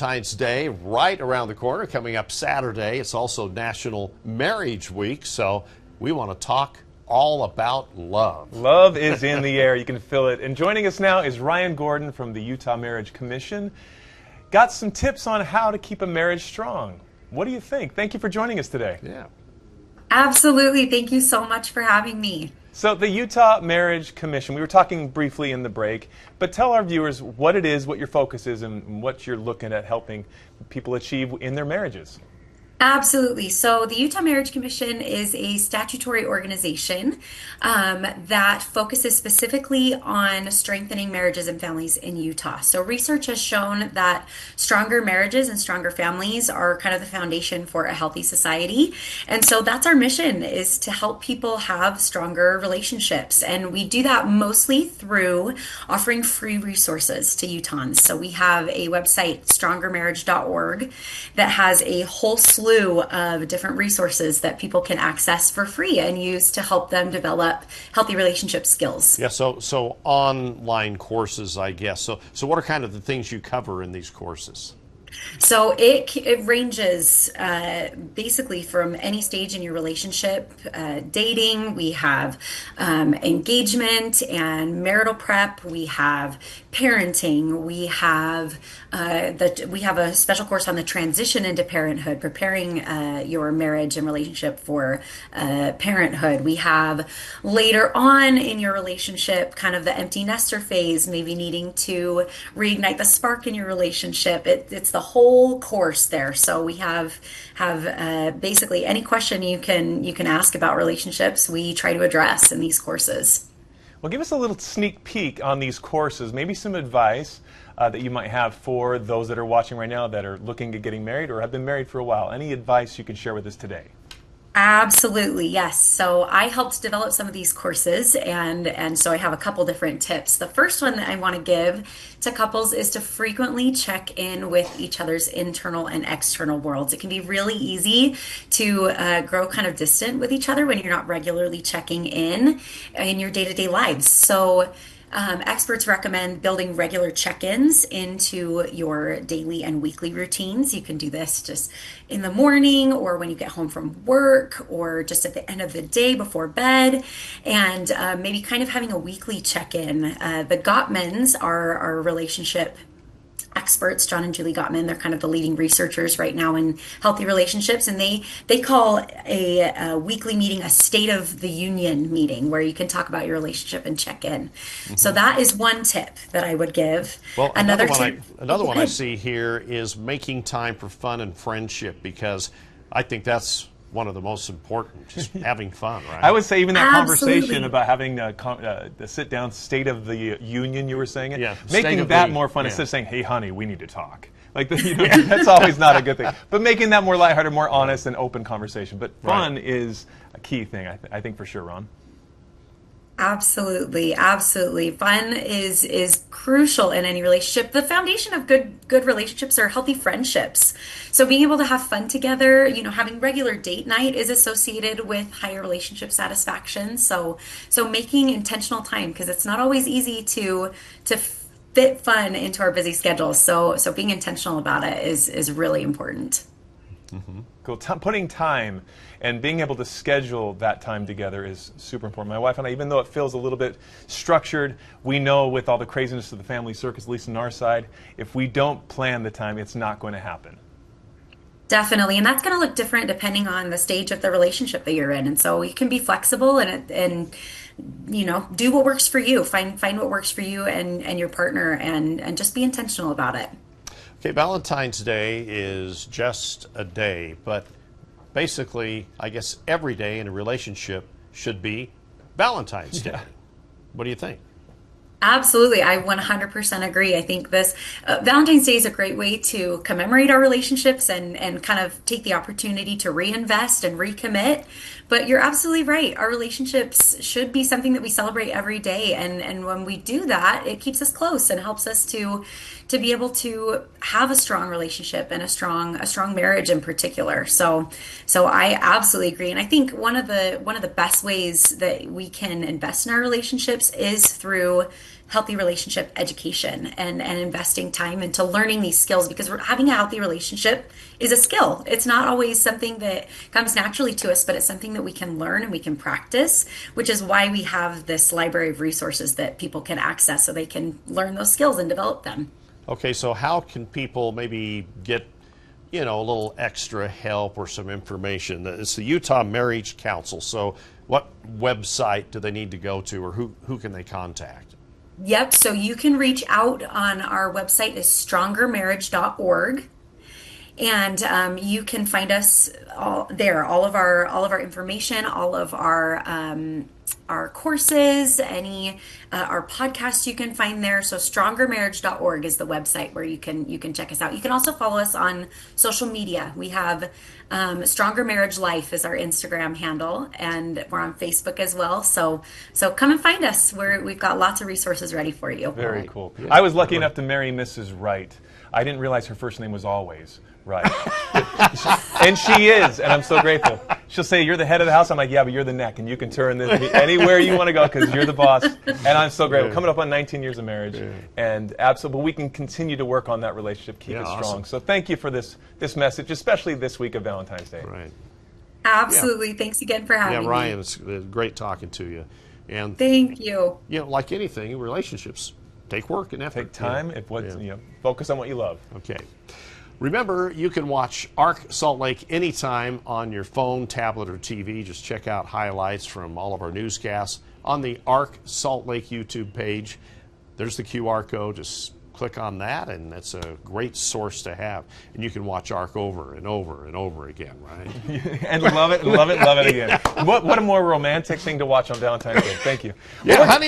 Valentine's Day right around the corner, coming up Saturday. It's also National Marriage Week, so we want to talk all about love. Love is in the air. You can feel it. And joining us now is Rian Gordon from the Utah Marriage Commission. Got some tips on how to keep a marriage strong. What do you think? Thank you for joining us today. Yeah. Absolutely. Thank you so much for having me. So the Utah Marriage Commission, we were talking briefly in the break, but tell our viewers what it is, what your focus is, and what you're looking at helping people achieve in their marriages. Absolutely. So the Utah Marriage Commission is a statutory organization that focuses specifically on strengthening marriages and families in Utah. So research has shown that stronger marriages and stronger families are kind of the foundation for a healthy society. And so that's our mission, is to help people have stronger relationships. And we do that mostly through offering free resources to Utahns. So we have a website, strongermarriage.org, that has a whole slew of different resources that people can access for free and use to help them develop healthy relationship skills. Yeah, so online courses, I guess. So what are kind of the things you cover in these courses? So it ranges basically from any stage in your relationship. Dating, we have engagement and marital prep, we have parenting, we have a special course on the transition into parenthood, preparing your marriage and relationship for parenthood. We have later on in your relationship kind of the empty nester phase, maybe needing to reignite the spark in your relationship. It's the whole course there. So we have basically any question you can ask about relationships, we try to address in these courses. Well, give us a little sneak peek on these courses, maybe some advice that you might have for those that are watching right now that are looking at getting married or have been married for a while. Any advice you can share with us today? Absolutely, yes. So I helped develop some of these courses, and so I have a couple different tips. The first one that I want to give to couples is to frequently check in with each other's internal and external worlds. It can be really easy to grow kind of distant with each other when you're not regularly checking in your day-to-day lives. So experts recommend building regular check-ins into your daily and weekly routines. You can do this just in the morning or when you get home from work or just at the end of the day before bed, and maybe kind of having a weekly check-in. The Gottmans are our relationship experts, John and Julie Gottman. They're kind of the leading researchers right now in healthy relationships, and they call a weekly meeting a state of the union meeting, where you can talk about your relationship and check in. Mm-hmm. So that is one tip that I would give. Well, another one I see here is making time for fun and friendship, because I think that's one of the most important, just having fun, right? I would say even that Absolutely. conversation about having the sit-down state of the union, you were saying it, Yeah, making that more fun instead of saying, hey, honey, we need to talk. Like, that's always not a good thing. But making that more lighthearted, more honest, and open conversation. But fun is a key thing, I think, for sure, Ron. Absolutely, absolutely. Fun is crucial in any relationship. The foundation of good relationships are healthy friendships. So being able to have fun together, having regular date night is associated with higher relationship satisfaction. So making intentional time, because it's not always easy to fit fun into our busy schedules. So being intentional about it is really important. Mm-hmm. Cool. Putting time and being able to schedule that time together is super important. My wife and I, even though it feels a little bit structured, we know with all the craziness of the family circus, at least on our side, if we don't plan the time, it's not going to happen. Definitely, and that's going to look different depending on the stage of the relationship that you're in. And so you can be flexible and do what works for you. Find what works for you and your partner, and just be intentional about it. Okay, Valentine's Day is just a day, but basically, I guess every day in a relationship should be Valentine's Day. What do you think? Absolutely. I 100% agree. I think this Valentine's Day is a great way to commemorate our relationships and kind of take the opportunity to reinvest and recommit. But you're absolutely right. Our relationships should be something that we celebrate every day. And when we do that, it keeps us close and helps us to to be able to have a strong relationship and a strong marriage in particular. So I absolutely agree. And I think one of the best ways that we can invest in our relationships is through healthy relationship education and investing time into learning these skills, because having a healthy relationship is a skill. It's not always something that comes naturally to us, but it's something that we can learn and we can practice, which is why we have this library of resources that people can access so they can learn those skills and develop them. Okay, so how can people maybe get, a little extra help or some information? It's the Utah Marriage Council. So what website do they need to go to, or who can they contact? Yep, so you can reach out on our website is strongermarriage.org. And you can find us all there, all of our information, all of our courses, our podcasts you can find there. So strongermarriage.org is the website where you can check us out. You can also follow us on social media. We have Stronger Marriage Life is our Instagram handle, and we're on Facebook as well. So come and find us. We've got lots of resources ready for you. Very cool. Yeah. I was lucky enough to marry Mrs. Wright. I didn't realize her first name was Always Right. And she is, and I'm so grateful. She'll say, "You're the head of the house." I'm like, "Yeah, but you're the neck, and you can turn this anywhere you want to go because you're the boss." And I'm so grateful. Coming up on 19 years of marriage, and absolutely, we can continue to work on that relationship, keep it strong. Awesome. So thank you for this message, especially this week of Valentine's Day. Right. Absolutely. Yeah. Thanks again for having me. Yeah, Ryan, it's great talking to you. And thank you. Like anything, relationships take work and effort. Take time. Focus on what you love. Okay. Remember, you can watch ARC Salt Lake anytime on your phone, tablet, or TV. Just check out highlights from all of our newscasts on the ARC Salt Lake YouTube page. There's the QR code. Just click on that, and that's a great source to have. And you can watch ARC over and over and over again, right? And love it, and love it, love it again. What a more romantic thing to watch on Valentine's Day. Thank you. Yeah, honey.